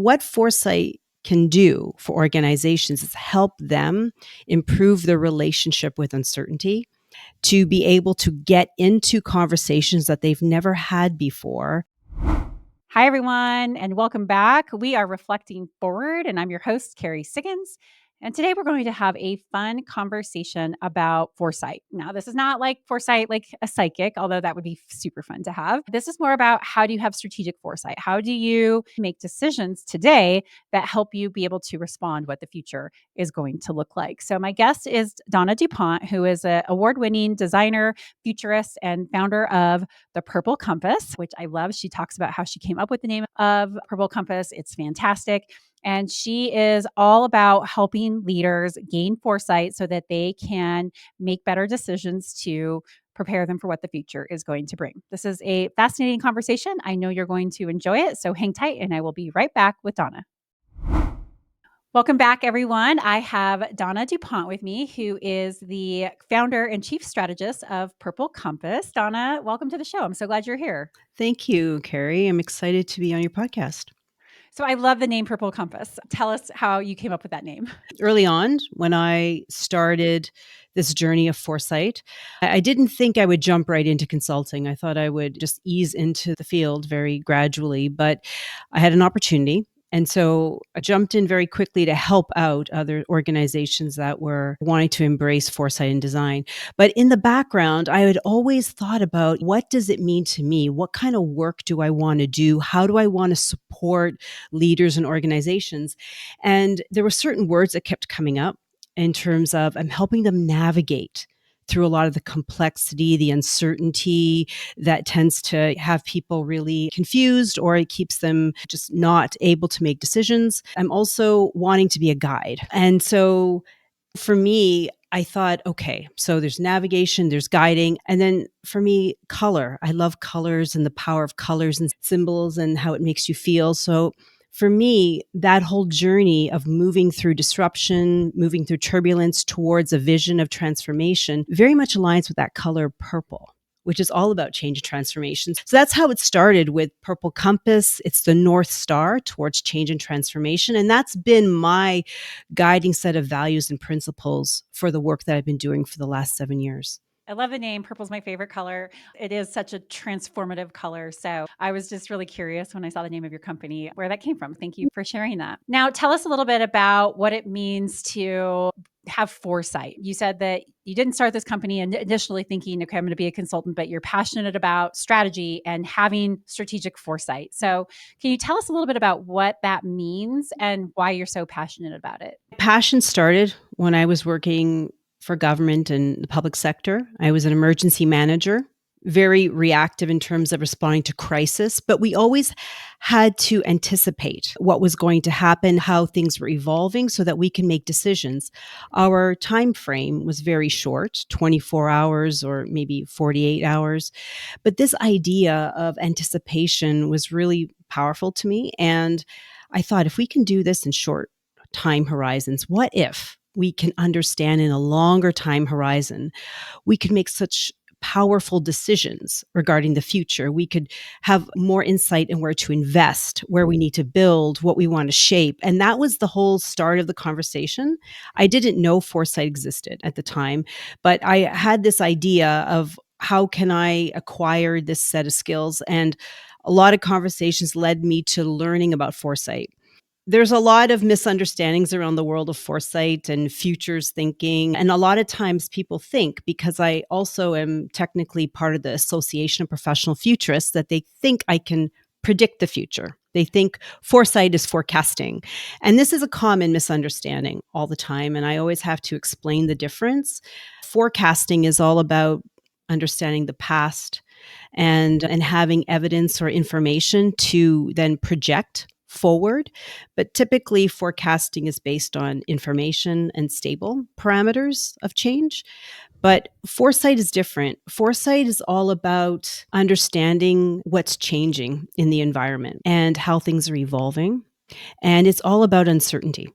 What Foresight can do for organizations is help them improve their relationship with uncertainty, to be able to get into conversations that they've never had before. Hi, everyone, and welcome back. We are reflecting forward, and I'm your host, Kerry Siggins. And today we're going to have a fun conversation about foresight. Now, this is not like foresight like a psychic, although that would be super fun to have. This is more about how do you have strategic foresight? How do you make decisions today that help you be able to respond what the future is going to look like? So my guest is Donna DuPont, who is an award-winning designer, futurist, and founder of the Purple Compass, which I love. She talks about how she came up with the name of Purple Compass. It's fantastic. And she is all about helping leaders gain foresight so that they can make better decisions to prepare them for what the future is going to bring. This is a fascinating conversation. I know you're going to enjoy it. So hang tight, and I will be right back with Donna. Welcome back, everyone. I have Donna DuPont with me, who is the founder and chief strategist of Purple Compass. Donna, welcome to the show. I'm so glad you're here. Thank you, Kerry. I'm excited to be on your podcast. So I love the name Purple Compass. Tell us how you came up with that name. Early on, when I started this journey of foresight, I didn't think I would jump right into consulting. I thought I would just ease into the field very gradually, but I had an opportunity. And so I jumped in very quickly to help out other organizations that were wanting to embrace foresight and design. But in the background, I had always thought about, what does it mean to me? What kind of work do I want to do? How do I want to support leaders and organizations? And there were certain words that kept coming up in terms of I'm helping them navigate through a lot of the complexity, the uncertainty that tends to have people really confused, or it keeps them just not able to make decisions. I'm also wanting to be a guide. And so for me, I thought, okay, so there's navigation, there's guiding. And then for me, color. I love colors and the power of colors and symbols and how it makes you feel. So for me, that whole journey of moving through disruption, moving through turbulence towards a vision of transformation very much aligns with that color purple, which is all about change and transformation. So that's how it started with Purple Compass. It's the North Star towards change and transformation. And that's been my guiding set of values and principles for the work that I've been doing for the last 7 years. I love the name. Purple's my favorite color. It is such a transformative color. So I was just really curious when I saw the name of your company, where that came from. Thank you for sharing that. Now, tell us a little bit about what it means to have foresight. You said that you didn't start this company initially thinking, okay, I'm going to be a consultant, but you're passionate about strategy and having strategic foresight. So can you tell us a little bit about what that means and why you're so passionate about it? Passion started when I was working for government and the public sector. I was an emergency manager, very reactive in terms of responding to crisis, but we always had to anticipate what was going to happen, how things were evolving so that we can make decisions. Our time frame was very short, 24 hours or maybe 48 hours. But this idea of anticipation was really powerful to me. And I thought, if we can do this in short time horizons, what if we can understand in a longer time horizon, we could make such powerful decisions regarding the future. We could have more insight in where to invest, where we need to build, what we want to shape. And that was the whole start of the conversation. I didn't know foresight existed at the time, but I had this idea of how can I acquire this set of skills? And a lot of conversations led me to learning about foresight. There's a lot of misunderstandings around the world of foresight and futures thinking. And a lot of times people think, because I also am technically part of the Association of Professional Futurists, that they think I can predict the future. They think foresight is forecasting. And this is a common misunderstanding all the time. And I always have to explain the difference. Forecasting is all about understanding the past and having evidence or information to then project forward. But typically forecasting is based on information and stable parameters of change. But foresight is different. Foresight is all about understanding what's changing in the environment and how things are evolving. And it's all about uncertainty.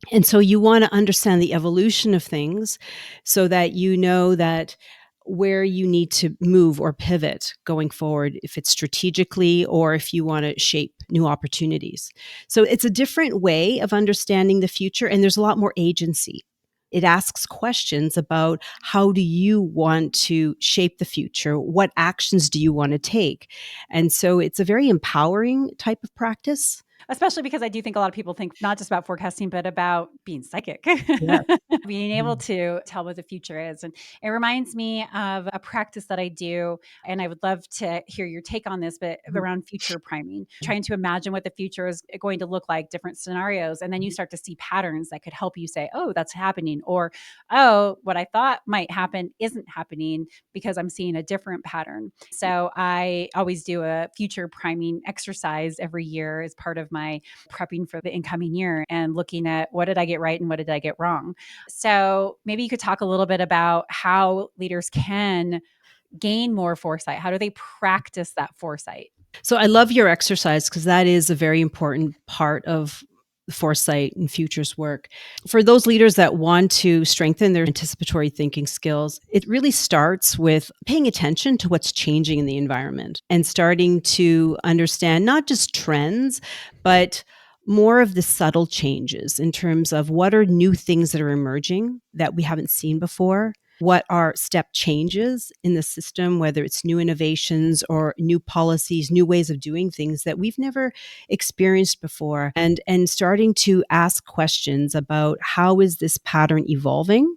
And so you want to understand the evolution of things so that you know that where you need to move or pivot going forward, if it's strategically or if you want to shape new opportunities. So it's a different way of understanding the future, and there's a lot more agency. It asks questions about how do you want to shape the future? What actions do you want to take? And so it's a very empowering type of practice. Especially because I do think a lot of people think not just about forecasting, but about being psychic, Yeah. being able to tell what the future is. And it reminds me of a practice that I do. And I would love to hear your take on this, but around future priming, trying to imagine what the future is going to look like, different scenarios. And then you start to see patterns that could help you say, oh, that's happening. Or, oh, what I thought might happen isn't happening because I'm seeing a different pattern. So I always do a future priming exercise every year as part of my prepping for the incoming year and looking at what did I get right and what did I get wrong. So maybe you could talk a little bit about how leaders can gain more foresight. How do they practice that foresight? So I love your exercise because that is a very important part of foresight and futures work. For those leaders that want to strengthen their anticipatory thinking skills, it really starts with paying attention to what's changing in the environment and starting to understand not just trends, but more of the subtle changes in terms of what are new things that are emerging that we haven't seen before. What are step changes in the system, whether it's new innovations or new policies, new ways of doing things that we've never experienced before, and starting to ask questions about how is this pattern evolving?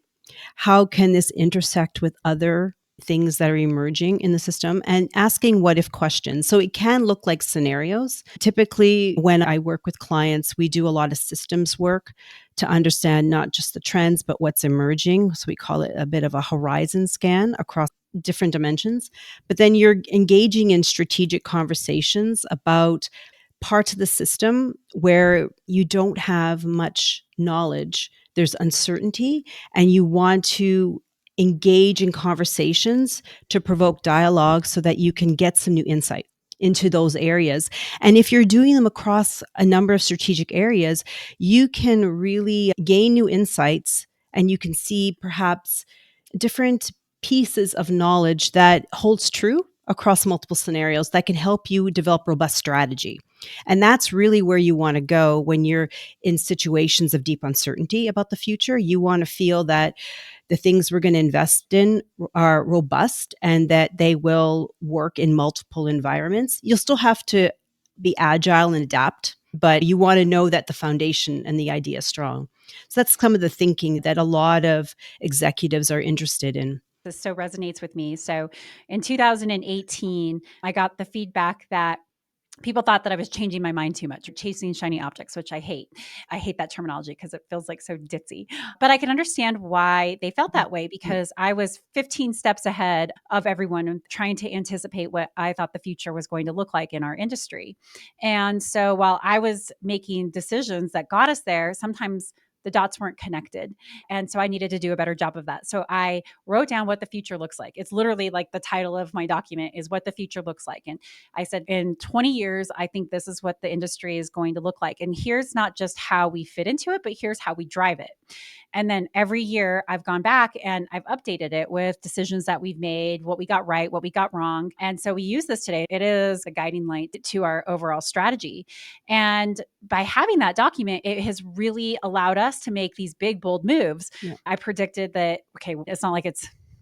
How can this intersect with other things that are emerging in the system, and asking what if questions. So it can look like scenarios. Typically, when I work with clients, we do a lot of systems work to understand not just the trends, but what's emerging. So we call it a bit of a horizon scan across different dimensions. But then you're engaging in strategic conversations about parts of the system where you don't have much knowledge, there's uncertainty, and you want to engage in conversations to provoke dialogue so that you can get some new insight into those areas. And if you're doing them across a number of strategic areas, you can really gain new insights, and you can see perhaps different pieces of knowledge that holds true across multiple scenarios that can help you develop robust strategy. And that's really where you want to go when you're in situations of deep uncertainty about the future. You want to feel that the things we're going to invest in are robust and that they will work in multiple environments. You'll still have to be agile and adapt, but you want to know that the foundation and the idea is strong. So that's some of the thinking that a lot of executives are interested in. This so resonates with me. So in 2018, I got the feedback that people thought that I was changing my mind too much or chasing shiny objects, which I hate. I hate that terminology because it feels like so ditzy. But I can understand why they felt that way because I was 15 steps ahead of everyone and trying to anticipate what I thought the future was going to look like in our industry. And so while I was making decisions that got us there, sometimes the dots weren't connected. And so I needed to do a better job of that. So I wrote down what the future looks like. It's literally like the title of my document is what the future looks like. And I said, in 20 years, I think this is what the industry is going to look like. And here's not just how we fit into it, but here's how we drive it. And then every year I've gone back and I've updated it with decisions that we've made, what we got right, what we got wrong. And so we use this today. It is a guiding light to our overall strategy. And by having that document, it has really allowed us to make these big, bold moves. Yeah. I predicted that, okay, it's not like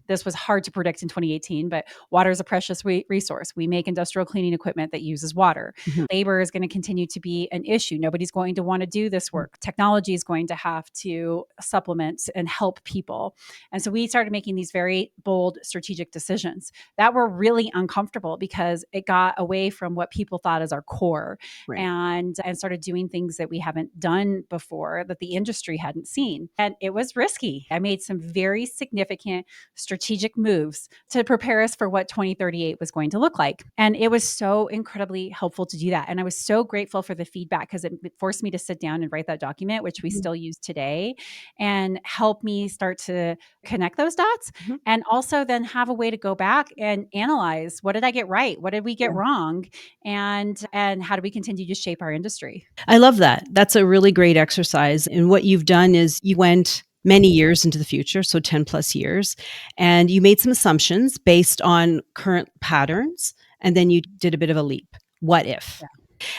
this was hard to predict in 2018, but water is a precious resource. We make industrial cleaning equipment that uses water. Mm-hmm. Labor is going to continue to be an issue. Nobody's going to want to do this work. Technology is going to have to supplement and help people. And so we started making these very bold strategic decisions that were really uncomfortable because it got away from what people thought as our core, Right. and started doing things that we haven't done before that the industry hadn't seen. And it was risky. I made some very significant strategic moves to prepare us for what 2038 was going to look like. And it was so incredibly helpful to do that. And I was so grateful for the feedback because it forced me to sit down and write that document, which we still use today, and help me start to connect those dots. Mm-hmm. And also then have a way to go back and analyze, what did I get right? What did we get wrong? And how do we continue to shape our industry? I love that. That's a really great exercise. And what you've done is you went many years into the future, so 10 plus years, and you made some assumptions based on current patterns, and then you did a bit of a leap. What if?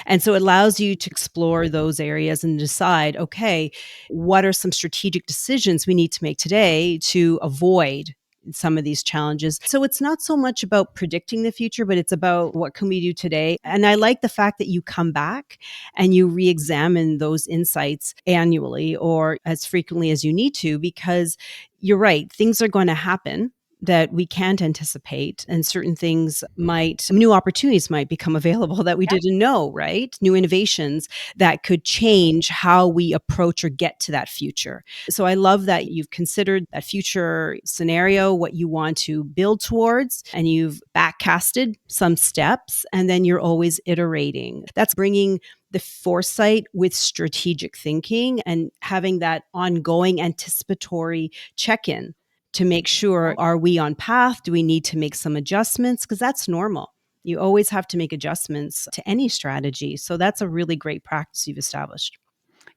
And so it allows you to explore those areas and decide, okay, what are some strategic decisions we need to make today to avoid some of these challenges. So it's not so much about predicting the future, but it's about what can we do today. And I like the fact that you come back and you re-examine those insights annually or as frequently as you need to, because you're right, things are going to happen that we can't anticipate, and certain things new opportunities might become available that we didn't know, right? New innovations that could change how we approach or get to that future. So I love that you've considered that future scenario, what you want to build towards, and you've backcasted some steps, and then you're always iterating. That's bringing the foresight with strategic thinking and having that ongoing anticipatory check-in to make sure, are we on path? Do we need to make some adjustments? Because that's normal. You always have to make adjustments to any strategy. So that's a really great practice you've established.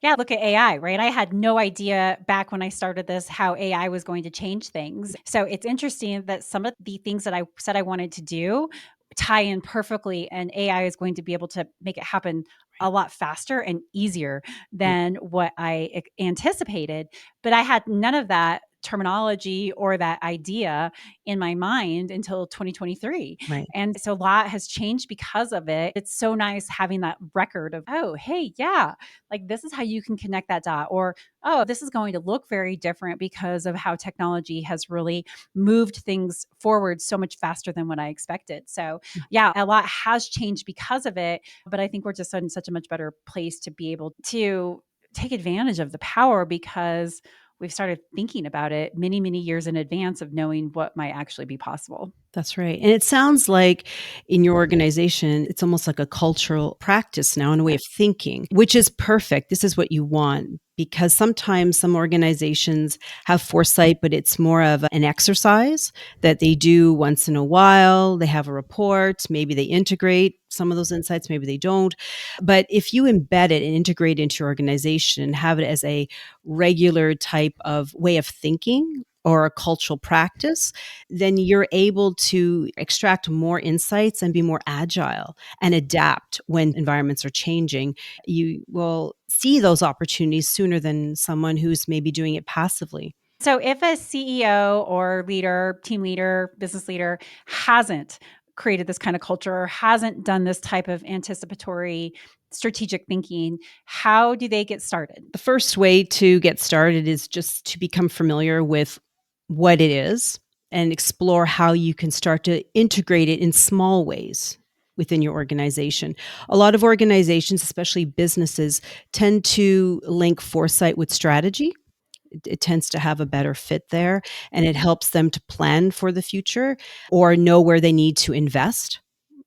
Yeah, look at AI, right? I had no idea back when I started this how AI was going to change things. So it's interesting that some of the things that I said I wanted to do tie in perfectly, and AI is going to be able to make it happen a lot faster and easier Right. than what I anticipated. But I had none of that terminology or that idea in my mind until 2023. Right. And so a lot has changed because of it. It's so nice having that record of, oh, hey, yeah, like this is how you can connect that dot, or oh, this is going to look very different because of how technology has really moved things forward so much faster than what I expected. So yeah, a lot has changed because of it, but I think we're just in such a much better place to be able to take advantage of the power because we've started thinking about it many years in advance of knowing what might actually be possible. That's right. And it sounds like in your organization, it's almost like a cultural practice now and a way of thinking, which is perfect. This is what you want, because sometimes some organizations have foresight, but it's more of an exercise that they do once in a while. They have a report, maybe they integrate some of those insights, maybe they don't. But if you embed it and integrate it into your organization and have it as a regular type of way of thinking or a cultural practice, then you're able to extract more insights and be more agile and adapt when environments are changing. You will see those opportunities sooner than someone who's maybe doing it passively. So if a CEO or leader, team leader, business leader hasn't created this kind of culture or hasn't done this type of anticipatory strategic thinking, how do they get started? The first way to get started is just to become familiar with what it is and explore how you can start to integrate it in small ways within your organization. A lot of organizations, especially businesses, tend to link foresight with strategy. It tends to have a better fit there, and it helps them to plan for the future or know where they need to invest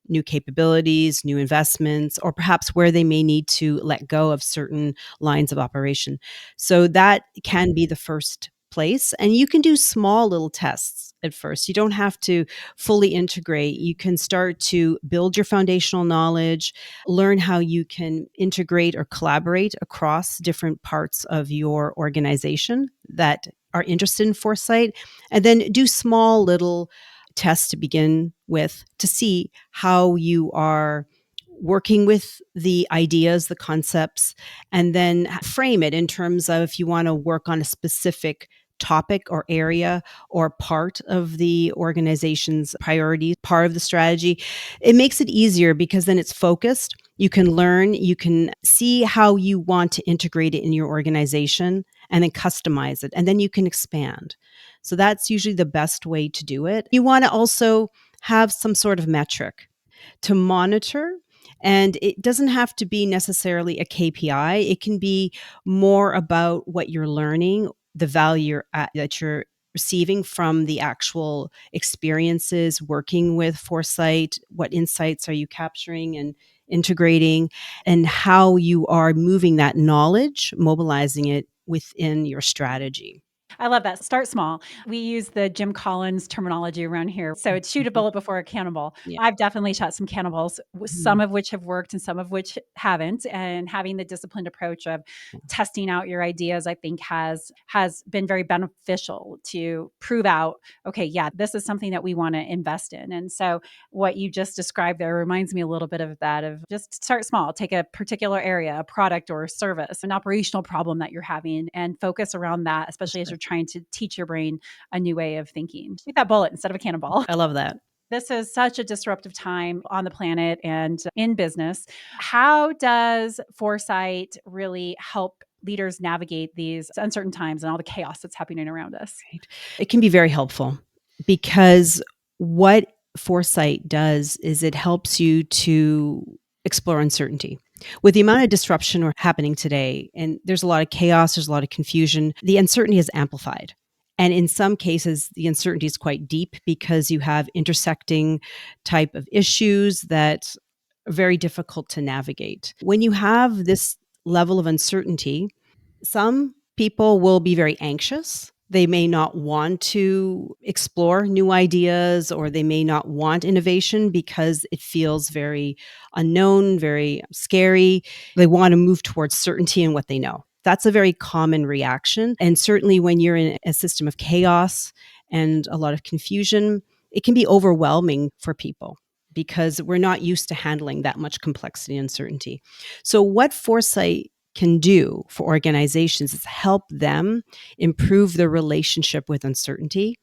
new capabilities, new investments, or perhaps where they may need to let go of certain lines of operation. So that can be the first place. And you can do small little tests at first. You don't have to fully integrate. You can start to build your foundational knowledge, learn how you can integrate or collaborate across different parts of your organization that are interested in foresight, and then do small little tests to begin with to see how you are working with the ideas, the concepts, and then frame it in terms of if you want to work on a specific topic or area or part of the organization's priority, part of the strategy. It makes it easier because then it's focused. You can learn, you can see how you want to integrate it in your organization and then customize it, and then you can expand. So that's usually the best way to do it. You want to also have some sort of metric to monitor. And it doesn't have to be necessarily a KPI. It can be more about what you're learning, the value that you're receiving from the actual experiences working with Foresight. What insights are you capturing and integrating, and how you are moving that knowledge, mobilizing it within your strategy. I love that. Start small. We use the Jim Collins terminology around here. So it's shoot a Mhm. bullet before a cannonball. Yeah. I've definitely shot some cannonballs, Mhm. some of which have worked and some of which haven't. And having the disciplined approach of Yeah. testing out your ideas, I think has been very beneficial to prove out, okay, yeah, this is something that we want to invest in. And so what you just described there reminds me a little bit of that, of just start small, take a particular area, a product or a service, an operational problem that you're having, and focus around that, That's especially as right. you're trying to teach your brain a new way of thinking. Shoot that bullet instead of a cannonball. I love that. This is such a disruptive time on the planet and in business. How does Foresight really help leaders navigate these uncertain times and all the chaos that's happening around us? Right. It can be very helpful because what foresight does is it helps you to explore uncertainty. With the amount of disruption happening today, and there's a lot of chaos, there's a lot of confusion, the uncertainty is amplified. And in some cases, the uncertainty is quite deep because you have intersecting type of issues that are very difficult to navigate. When you have this level of uncertainty, some people will be very anxious. They may not want to explore new ideas, or they may not want innovation because it feels very unknown, very scary. They want to move towards certainty in what they know. That's a very common reaction. And certainly when you're in a system of chaos and a lot of confusion, it can be overwhelming for people because we're not used to handling that much complexity and uncertainty. So, what foresight can do for organizations is help them improve their relationship with uncertainty,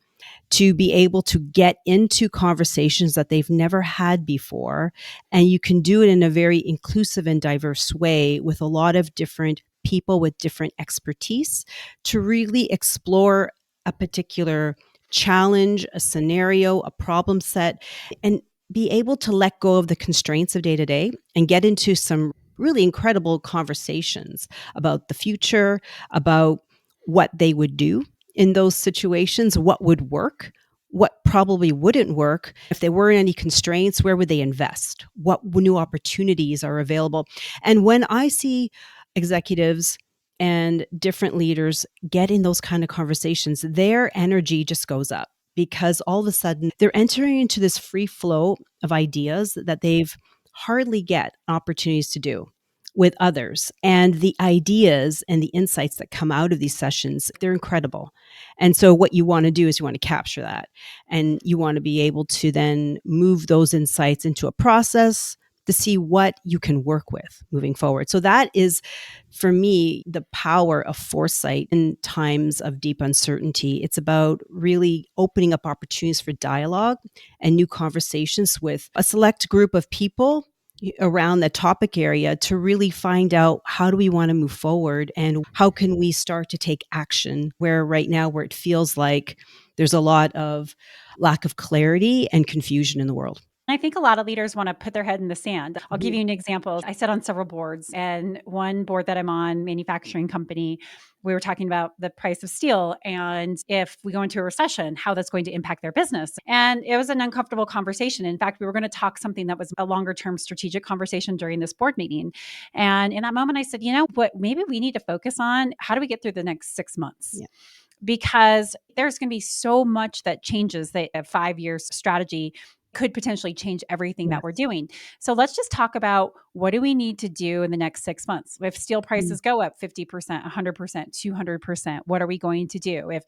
to be able to get into conversations that they've never had before. And you can do it in a very inclusive and diverse way with a lot of different people with different expertise to really explore a particular challenge, a scenario, a problem set, and be able to let go of the constraints of day to day and get into some really incredible conversations about the future, about what they would do in those situations, what would work, what probably wouldn't work. If there weren't any constraints, where would they invest? What new opportunities are available? And when I see executives and different leaders get in those kind of conversations, their energy just goes up because all of a sudden they're entering into this free flow of ideas that they've hardly get opportunities to do with others. And the ideas and the insights that come out of these sessions, they're incredible. And so what you want to do is you want to capture that, and you want to be able to then move those insights into a process to see what you can work with moving forward. So that is, for me, the power of foresight in times of deep uncertainty. It's about really opening up opportunities for dialogue and new conversations with a select group of people around the topic area to really find out, how do we want to move forward and how can we start to take action where right now, where it feels like there's a lot of lack of clarity and confusion in the world. I think a lot of leaders want to put their head in the sand. I'll give Mhm. you an example. I sit on several boards, and one board that I'm on, manufacturing company, we were talking about the price of steel and if we go into a recession, how that's going to impact their business. And it was an uncomfortable conversation. In fact, we were going to talk something that was a longer term strategic conversation during this board meeting. And in that moment, I said, you know what, maybe we need to focus on how do we get through the next 6 months? Yeah. Because there's going to be so much that changes, that a 5 year strategy could potentially change everything that we're Yes. doing. So let's just talk about, what do we need to do in the next 6 months? If steel Mm. prices go up 50%, 100%, 200%, what are we going to do? If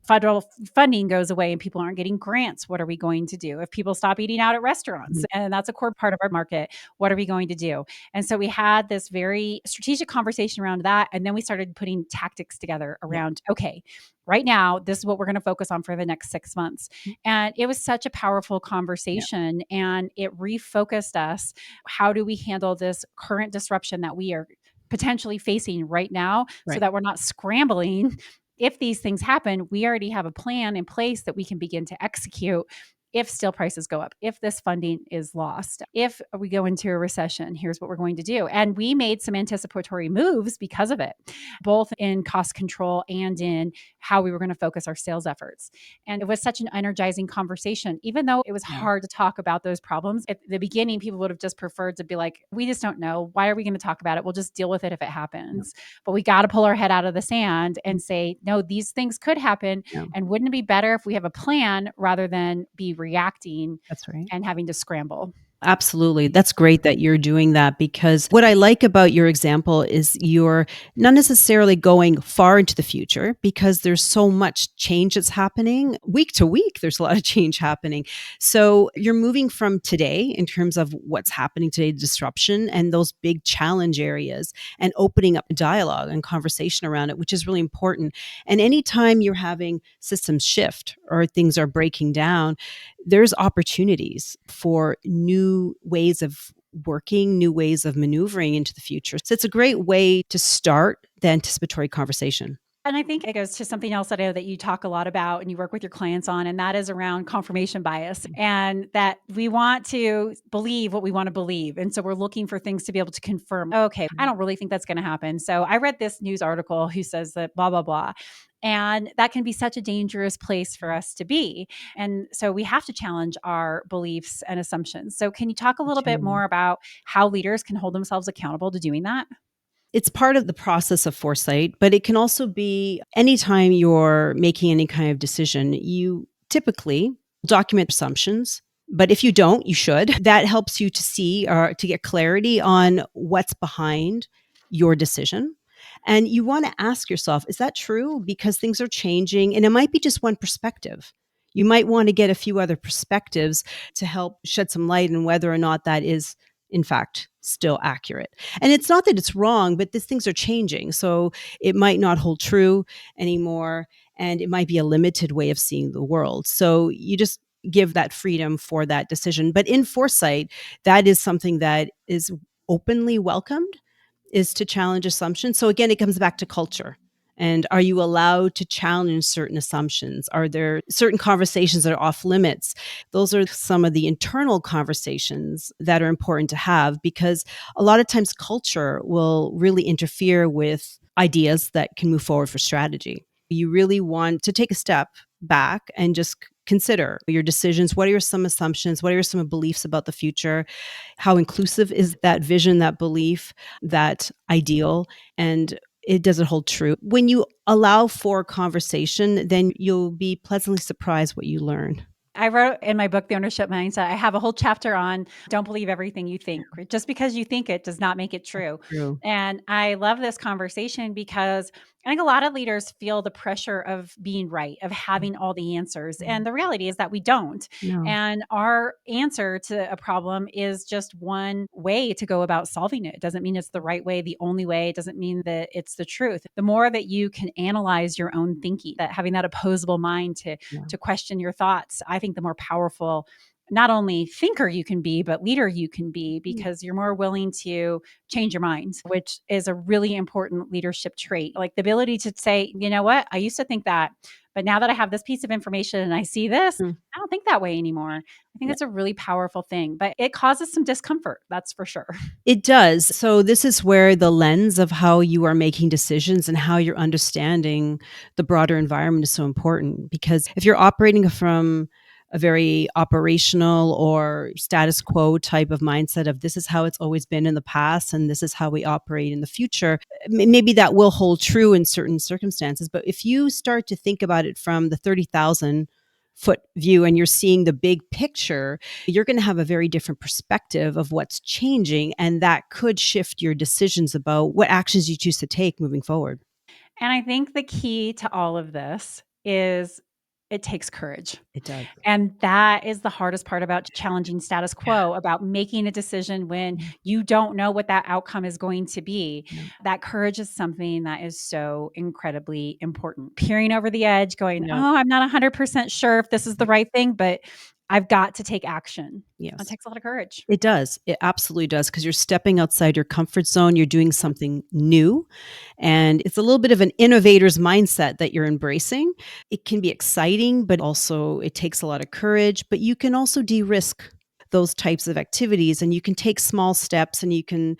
federal funding goes away and people aren't getting grants, what are we going to do? If people stop eating out at restaurants, Mhm. and that's a core part of our market, what are we going to do? And so we had this very strategic conversation around that. And then we started putting tactics together Yeah. around, okay, right now, this is what we're going to focus on for the next 6 months. And it was such a powerful Yeah. conversation, and it refocused us. How do we handle this current disruption that we are potentially facing right now, so Right. that we're not scrambling? If these things happen, we already have a plan in place that we can begin to execute if steel prices go up, if this funding is lost, if we go into a recession, here's what we're going to do. And we made some anticipatory moves because of it, both in cost control and in how we were going to focus our sales efforts. And it was such an energizing conversation, even though it was Yeah. hard to talk about those problems. At the beginning, people would have just preferred to be like, we just don't know. Why are we going to talk about it? We'll just deal with it if it Yeah. happens. But we got to pull our head out of the sand and say, no, these things could happen. Yeah. And wouldn't it be better if we have a plan rather than be reacting That's right. and having to scramble? Absolutely. That's great that you're doing that, because what I like about your example is you're not necessarily going far into the future, because there's so much change that's happening week to week. There's a lot of change happening. So you're moving from today in terms of what's happening today, disruption and those big challenge areas, and opening up dialogue and conversation around it, which is really important. And anytime you're having systems shift or things are breaking down, there's opportunities for new ways of working, new ways of maneuvering into the future. So it's a great way to start the anticipatory conversation. And I think it goes to something else that I know that you talk a lot about and you work with your clients on, and that is around confirmation bias, and that we want to believe what we want to believe. And so we're looking for things to be able to confirm, okay, I don't really think that's going to happen. So I read this news article who says that blah, blah, blah. And that can be such a dangerous place for us to be. And so we have to challenge our beliefs and assumptions. So, can you talk a little bit Totally. more about how leaders can hold themselves accountable to doing that? It's part of the process of foresight, but it can also be anytime you're making any kind of decision, you typically document assumptions. But if you don't, you should. That helps you to see or to get clarity on what's behind your decision. And you want to ask yourself, is that true? Because things are changing and it might be just one perspective. You might want to get a few other perspectives to help shed some light on whether or not that is, in fact, still accurate. And it's not that it's wrong, but these things are changing. So it might not hold true anymore. And it might be a limited way of seeing the world. So you just give that freedom for that decision. But in foresight, that is something that is openly welcomed, is to challenge assumptions. So again, it comes back to culture. And are you allowed to challenge certain assumptions? Are there certain conversations that are off limits? Those are some of the internal conversations that are important to have, because a lot of times culture will really interfere with ideas that can move forward for strategy. You really want to take a step back and just consider your decisions. What are some assumptions? What are some beliefs about the future? How inclusive is that vision, that belief, that ideal? And it doesn't hold true. When you allow for conversation, then you'll be pleasantly surprised what you learn. I wrote in my book, The Ownership Mindset, I have a whole chapter on don't believe everything you think. Right? Just because you think it does not make it true. True. And I love this conversation because I think a lot of leaders feel the pressure of being right, of having all the answers. And the reality is that we don't. No. And our answer to a problem is just one way to go about solving it. It doesn't mean it's the right way, the only way. It doesn't mean that it's the truth. The more that you can analyze your own thinking, that having that opposable mind Yeah. to question your thoughts, I think the more powerful not only thinker you can be, but leader you can be, because you're more willing to change your mind, which is a really important leadership trait. Like the ability to say, you know what, I used to think that, but now that I have this piece of information and I see this, Mm. I don't think that way anymore. I think Yeah. that's a really powerful thing, but it causes some discomfort. That's for sure. It does. So this is where the lens of how you are making decisions and how you're understanding the broader environment is so important. Because if you're operating from a very operational or status quo type of mindset of this is how it's always been in the past and this is how we operate in the future, maybe that will hold true in certain circumstances. But if you start to think about it from the 30,000-foot view and you're seeing the big picture, you're going to have a very different perspective of what's changing. And that could shift your decisions about what actions you choose to take moving forward. And I think the key to all of this is it takes courage. It does. And that is the hardest part about challenging status quo, about making a decision when Yeah. you don't know what that outcome is going to be. Yeah. That courage is something that is so incredibly important. Peering over the edge, going, Yeah. oh, I'm not 100% sure if this is the right thing, but I've got to take action. That Yes. takes a lot of courage. It does. It absolutely does, because you're stepping outside your comfort zone. You're doing something new. And it's a little bit of an innovator's mindset that you're embracing. It can be exciting, but also it takes a lot of courage. But you can also de risk those types of activities, and you can take small steps, and you can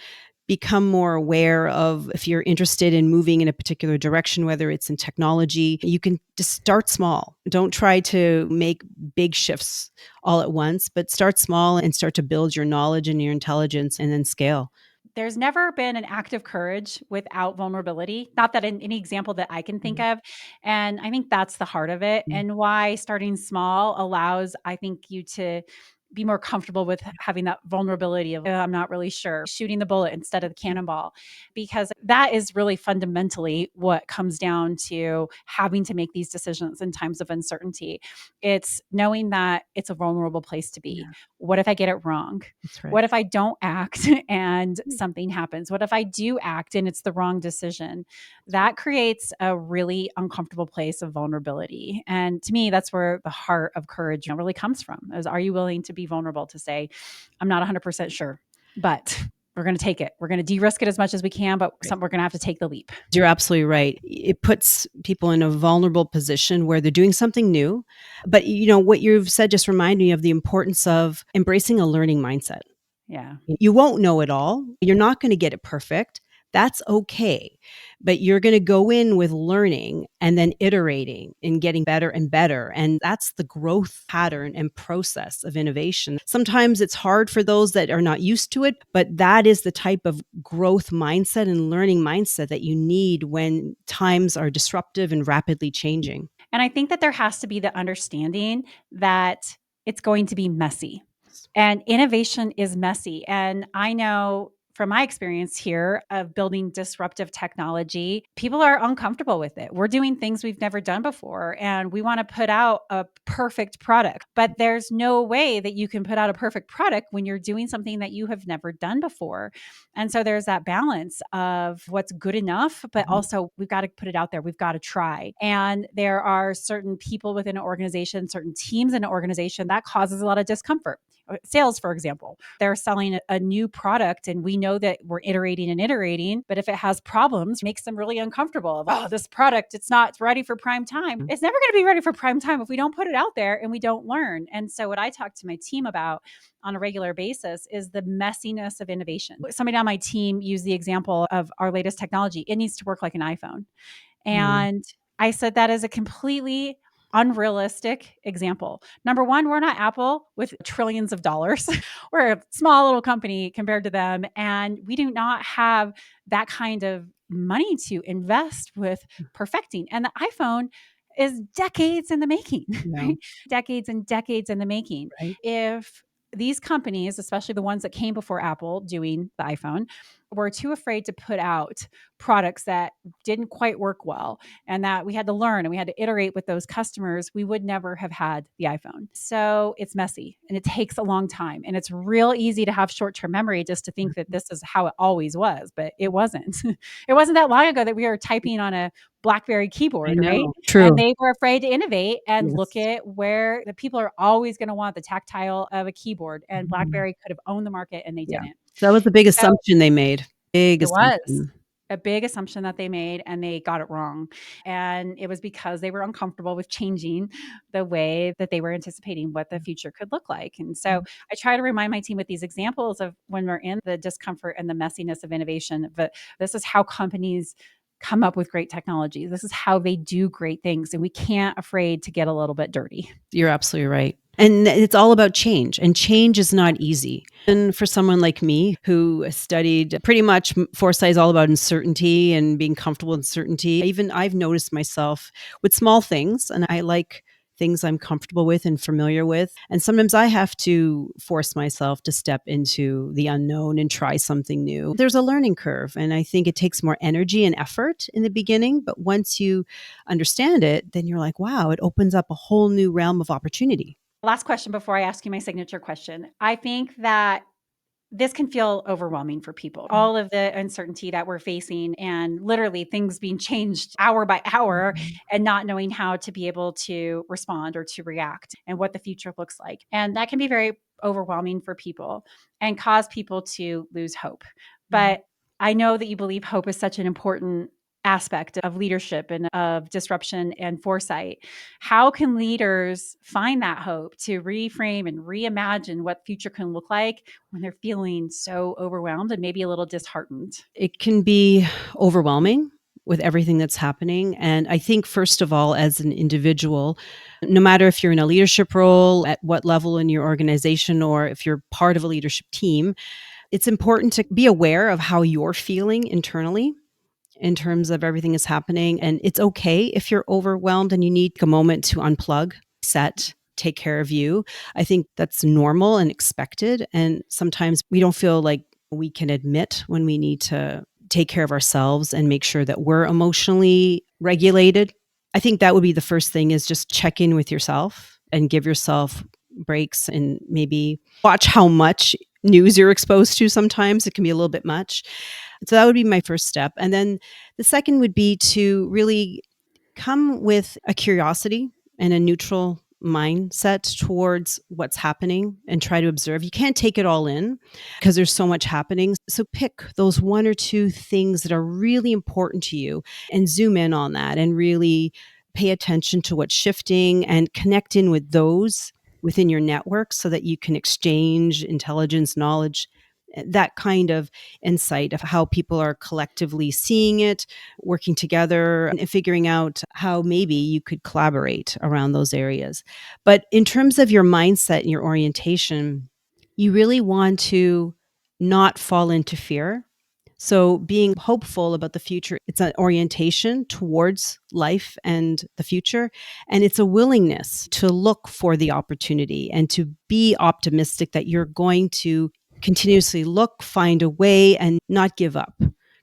become more aware of if you're interested in moving in a particular direction, whether it's in technology. You can just start small. Don't try to make big shifts all at once, but start small and start to build your knowledge and your intelligence and then scale. There's never been an act of courage without vulnerability, not that in any example that I can think Mhm. of. And I think that's the heart of it, Mm. and why starting small allows, I think, you to be more comfortable with having that vulnerability of, "Oh, I'm not really sure," shooting the bullet instead of the cannonball, because that is really fundamentally what comes down to having to make these decisions in times of uncertainty. It's knowing that it's a vulnerable place to be. Yeah, What if I get it wrong? that's right. What if I don't act and something happens? What if I do act and it's the wrong decision? That creates a really uncomfortable place of vulnerability. And to me, that's where the heart of courage really comes from. Is, are you willing to be vulnerable to say, I'm not 100% sure, but we're going to take it. We're going to de-risk it as much as we can, but Right. we're going to have to take the leap. You're absolutely right. It puts people in a vulnerable position where they're doing something new. But what you've said just reminded me of the importance of embracing a learning mindset. Yeah. You won't know it all. You're not going to get it perfect. That's okay. But you're going to go in with learning and then iterating and getting better and better. And that's the growth pattern and process of innovation. Sometimes it's hard for those that are not used to it, but that is the type of growth mindset and learning mindset that you need when times are disruptive and rapidly changing. And I think that there has to be the understanding that it's going to be messy. And innovation is messy. And I know from my experience here of building disruptive technology, people are uncomfortable with it. We're doing things we've never done before, and we want to put out a perfect product. But there's no way that you can put out a perfect product when you're doing something that you have never done before. And so there's that balance of what's good enough, but Mhm. also we've got to put it out there. We've got to try. And there are certain people within an organization, certain teams in an organization that causes a lot of discomfort. Sales, for example, they're selling a new product, and we know that we're iterating and iterating, but if it has problems, it makes them really uncomfortable of, oh, this product, it's not ready for prime time. It's never going to be ready for prime time if we don't put it out there and we don't learn. And so what I talk to my team about on a regular basis is the messiness of innovation. Somebody on my team used the example of our latest technology. It needs to work like an iPhone. Mm. And I said that is a completely unrealistic example. Number one, we're not Apple with trillions of dollars. We're a small little company compared to them. And we do not have that kind of money to invest with perfecting. And the iPhone is decades in the making, Yeah, right? Decades and decades in the making. right. If these companies, especially the ones that came before Apple doing the iPhone, were too afraid to put out products that didn't quite work well, and that we had to learn and we had to iterate with those customers, we would never have had the iPhone. So it's messy and it takes a long time. And it's real easy to have short term memory just to think that this is how it always was, but it wasn't. It wasn't that long ago that we were typing on a BlackBerry I keyboard, right? know. And True. they were afraid to innovate and look Yes. at where the people are always going to want the tactile of a keyboard. And Mhm. BlackBerry could have owned the market and they Yeah. didn't. So that was a big So assumption they made. Big it was assumption. a big assumption that they made, and they got it wrong. And it was because they were uncomfortable with changing the way that they were anticipating what the future could look like. And so I try to remind my team with these examples of when we're in the discomfort and the messiness of innovation, but this is how companies come up with great technology. This is how they do great things. And we can't afraid to get a little bit dirty. You're absolutely right. And it's all about change, and change is not easy. And for someone like me who studied pretty much foresight is all about uncertainty and being comfortable in certainty. Even I've noticed myself with small things, and I like things I'm comfortable with and familiar with. And sometimes I have to force myself to step into the unknown and try something new. There's a learning curve, and I think it takes more energy and effort in the beginning, but once you understand it, then you're like, wow, it opens up a whole new realm of opportunity. Last question before I ask you my signature question. I think that this can feel overwhelming for people. All of the uncertainty that we're facing and literally things being changed hour by hour and not knowing how to be able to respond or to react and what the future looks like. And that can be very overwhelming for people and cause people to lose hope. But I know that you believe hope is such an important aspect of leadership and of disruption and foresight. How can leaders find that hope to reframe and reimagine what future can look like when they're feeling so overwhelmed and maybe a little disheartened? It can be overwhelming with everything that's happening. And I think, first of all, as an individual, no matter if you're in a leadership role, at what level in your organization, or if you're part of a leadership team, it's important to be aware of how you're feeling internally in terms of everything that's happening. And it's okay if you're overwhelmed and you need a moment to unplug, set, take care of you. I think that's normal and expected. And sometimes we don't feel like we can admit when we need to take care of ourselves and make sure that we're emotionally regulated. I think that would be the first thing, is just check in with yourself and give yourself breaks, and maybe watch how much news you're exposed to. Sometimes it can be a little bit much. So that would be my first step. And then the second would be to really come with a curiosity and a neutral mindset towards what's happening and try to observe. You can't take it all in because there's so much happening. So pick those one or two things that are really important to you and zoom in on that and really pay attention to what's shifting and connect in with those within your network so that you can exchange intelligence, knowledge, that kind of insight of how people are collectively seeing it, working together, and figuring out how maybe you could collaborate around those areas. But in terms of your mindset and your orientation, you really want to not fall into fear. So being hopeful about the future, it's an orientation towards life and the future. And it's a willingness to look for the opportunity and to be optimistic that you're going to continuously look, find a way, and not give up.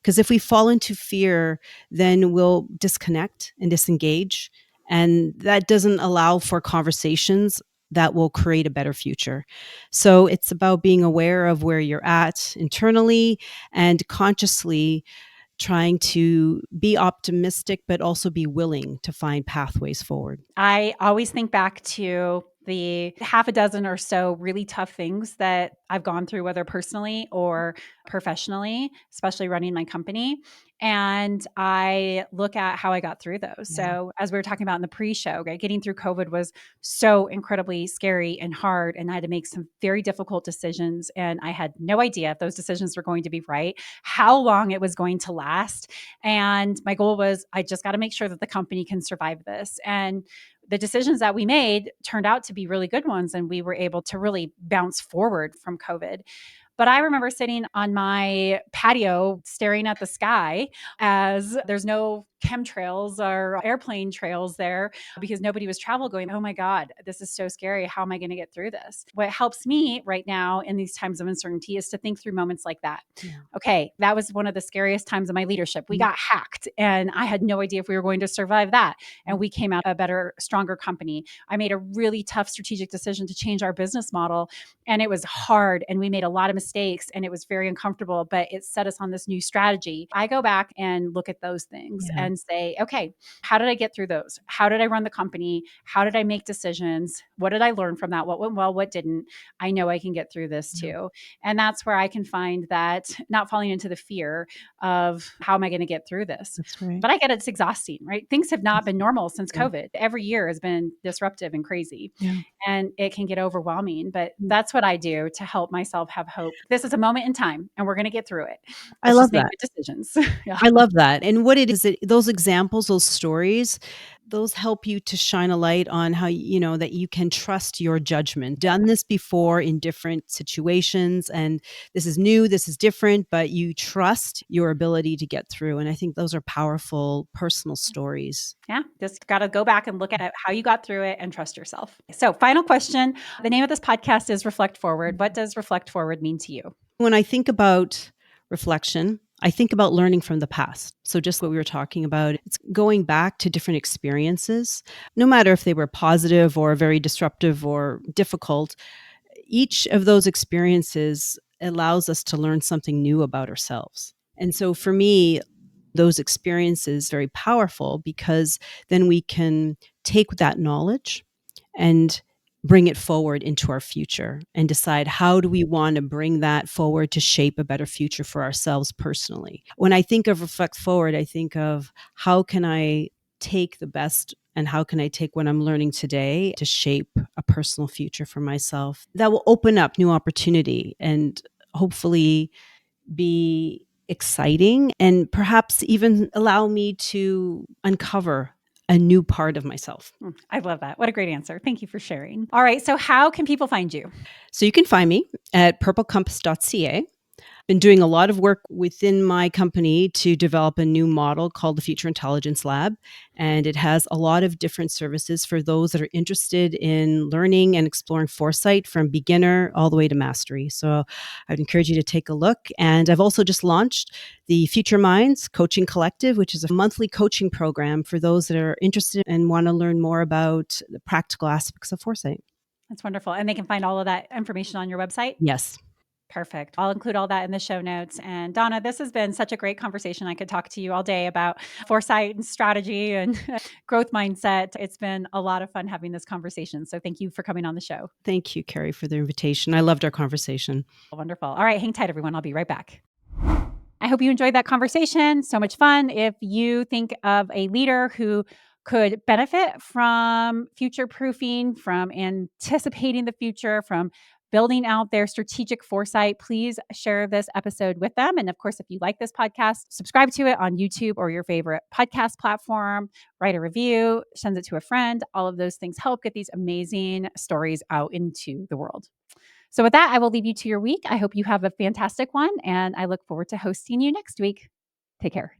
Because if we fall into fear, then we'll disconnect and disengage. And that doesn't allow for conversations that will create a better future. So it's about being aware of where you're at internally and consciously trying to be optimistic, but also be willing to find pathways forward. I always think back to the half a dozen or so really tough things that I've gone through, whether personally or professionally, especially running my company. And I look at how I got through those. Yeah. So, as we were talking about in the pre show, right, getting through COVID was so incredibly scary and hard. And I had to make some very difficult decisions. And I had no idea if those decisions were going to be right, how long it was going to last. And my goal was, I just got to make sure that the company can survive this. And the decisions that we made turned out to be really good ones. And we were able to really bounce forward from COVID. But I remember sitting on my patio staring at the sky as there's no chemtrails or airplane trails there because nobody was travel going, oh my God, this is so scary. How am I going to get through this? What helps me right now in these times of uncertainty is to think through moments like that. Yeah. Okay, that was one of the scariest times of my leadership. We got hacked and I had no idea if we were going to survive that. And we came out a better, stronger company. I made a really tough strategic decision to change our business model. And it was hard and we made a lot of mistakes and it was very uncomfortable, but it set us on this new strategy. I go back and look at those things and say, okay, how did I get through those? How did I run the company? How did I make decisions? What did I learn from that? What went well? What didn't? I know I can get through this too. And that's where I can find that not falling into the fear of how am I going to get through this? That's right. But I get it's exhausting, right? Things have not been normal since COVID. Every year has been disruptive and crazy. Yeah. And it can get overwhelming. But that's what I do to help myself have hope. This is a moment in time and we're going to get through it. I Let's love just make that. good decisions. Yeah. I love that. And what it is, those examples, those stories, those help you to shine a light on how, that you can trust your judgment. Done this before in different situations, and this is new, this is different, but you trust your ability to get through. And I think those are powerful personal stories. Yeah, just got to go back and look at how you got through it and trust yourself. So, final question. The name of this podcast is Reflect Forward. What does Reflect Forward mean to you? When I think about reflection, I think about learning from the past. So just what we were talking about, it's going back to different experiences, no matter if they were positive or very disruptive or difficult. Each of those experiences allows us to learn something new about ourselves. And so for me, those experiences very powerful because then we can take that knowledge and bring it forward into our future and decide how do we want to bring that forward to shape a better future for ourselves personally. When I think of reflect forward, I think of how can I take the best and how can I take what I'm learning today to shape a personal future for myself that will open up new opportunity and hopefully be exciting and perhaps even allow me to uncover a new part of myself. I love that. What a great answer. Thank you for sharing. All right. So, how can people find you? So you can find me at purplecompass.ca. Been doing a lot of work within my company to develop a new model called the Future Intelligence Lab. And it has a lot of different services for those that are interested in learning and exploring foresight from beginner all the way to mastery. So I'd encourage you to take a look. And I've also just launched the Future Minds Coaching Collective, which is a monthly coaching program for those that are interested and want to learn more about the practical aspects of foresight. That's wonderful. And they can find all of that information on your website? Yes. Perfect. I'll include all that in the show notes. And Donna, this has been such a great conversation. I could talk to you all day about foresight and strategy and growth mindset. It's been a lot of fun having this conversation. So thank you for coming on the show. Thank you, Kerry, for the invitation. I loved our conversation. Wonderful. All right, hang tight, everyone. I'll be right back. I hope you enjoyed that conversation. So much fun. If you think of a leader who could benefit from future proofing, from anticipating the future, from building out their strategic foresight, please share this episode with them. And of course, if you like this podcast, subscribe to it on YouTube or your favorite podcast platform, write a review, send it to a friend. All of those things help get these amazing stories out into the world. So with that, I will leave you to your week. I hope you have a fantastic one, and I look forward to hosting you next week. Take care.